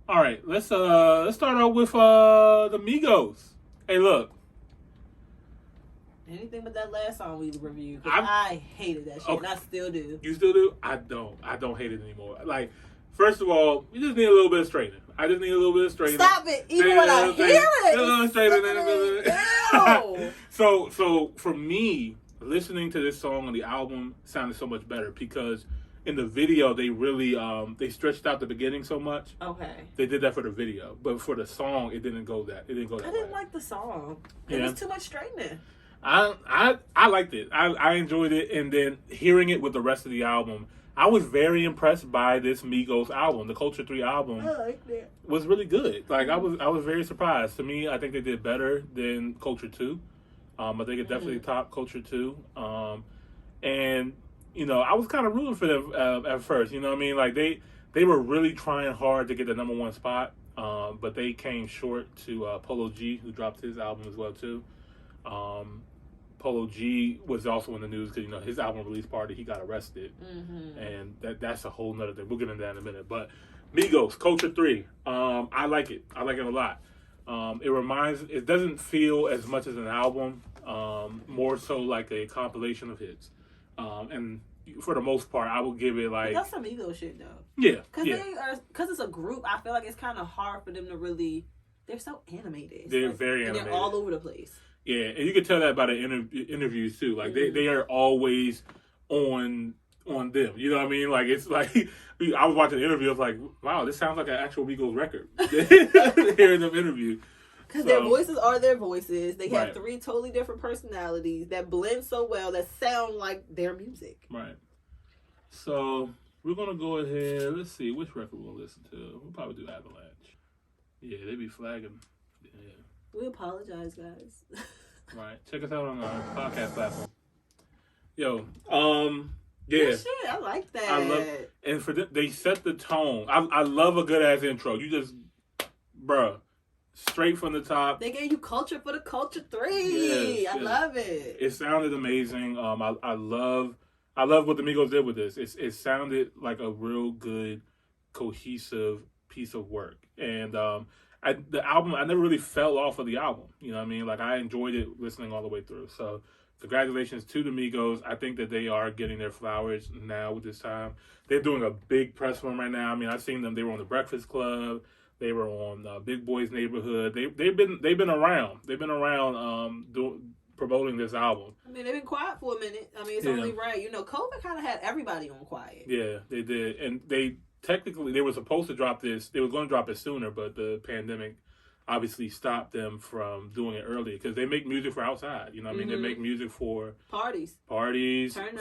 All right, let's start out with the Migos. Hey, look. Anything but that last song we reviewed, because I hated that shit, and I still do. You still do? I don't hate it anymore. Like, first of all, you just need a little bit of straightening. I just need a little bit of straightening. Stop it! Even when I hear it, So for me, listening to this song on the album sounded so much better because in the video they really they stretched out the beginning so much. Okay. They did that for the video, but for the song, it didn't go that. I didn't like the song. It was too much straightening. I liked it. I enjoyed it, and then hearing it with the rest of the album, I was very impressed by this Migos album. The Culture 3 album was really good. Like I was very surprised. To me, I think they did better than Culture 2. I think it definitely topped Culture 2. And I was kind of rooting for them at first. You know what I mean? Like they were really trying hard to get the number one spot, but they came short to Polo G, who dropped his album as well too. Polo G was also in the news because his album release party, he got arrested, and that's a whole nother thing. We'll get into that in a minute. But Migos, Culture 3, I like it. I like it a lot. It doesn't feel as much as an album, more so like a compilation of hits. And for the most part, I would give it like. That's some Migos shit though. Yeah, because it's a group. I feel like it's kind of hard for them to really. They're so animated. They're very animated. And they're all over the place. Yeah, and you can tell that by the interviews too. Like they are always on them. You know what I mean? Like it's like I was watching the interview. I was like, wow, this sounds like an actual Migos record. Hearing them interview. Because their voices are their voices. They have 3 totally different personalities that blend so well that sound like their music. Right. So we're gonna go ahead. Let's see which record we'll listen to. We'll probably do Avalanche. Yeah, they be flagging. Yeah. We apologize, guys. Right. Check us out on our podcast platform. Yo, yeah. Good shit, I like that. I love, and they set the tone. I love a good ass intro. You just, bruh, straight from the top. They gave you Culture for the Culture 3. Yes, I love it. It sounded amazing. I love what the Migos did with this. It sounded like a real good, cohesive piece of work. And the album, I never really fell off of the album. You know what I mean? Like I enjoyed it listening all the way through. So congratulations to the Migos. I think that they are getting their flowers now with this time. They're doing a big press run right now. I mean, I've seen them. They were on the Breakfast Club. They were on Big Boy's Neighborhood. They've been around. They've been around promoting this album. I mean, they've been quiet for a minute. I mean, it's only right. COVID kind of had everybody on quiet. Yeah, they did, and they were supposed to drop this. They were going to drop it sooner, but the pandemic obviously stopped them from doing it earlier because they make music for outside. You know what I mean? They make music for parties,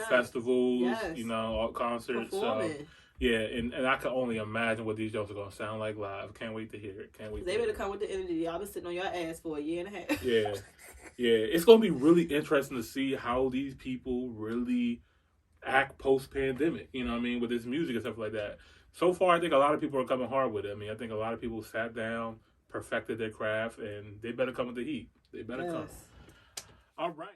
festivals, all concerts. Performing. So, yeah, and I can only imagine what these shows are going to sound like live. Can't wait to hear it. They better come with the energy. Y'all been sitting on your ass for a year and a half. Yeah. It's going to be really interesting to see how these people really act post-pandemic, you know what I mean, with this music and stuff like that. So far, I think a lot of people are coming hard with it. I mean, I think a lot of people sat down, perfected their craft, and they better come with the heat. They better come. All right.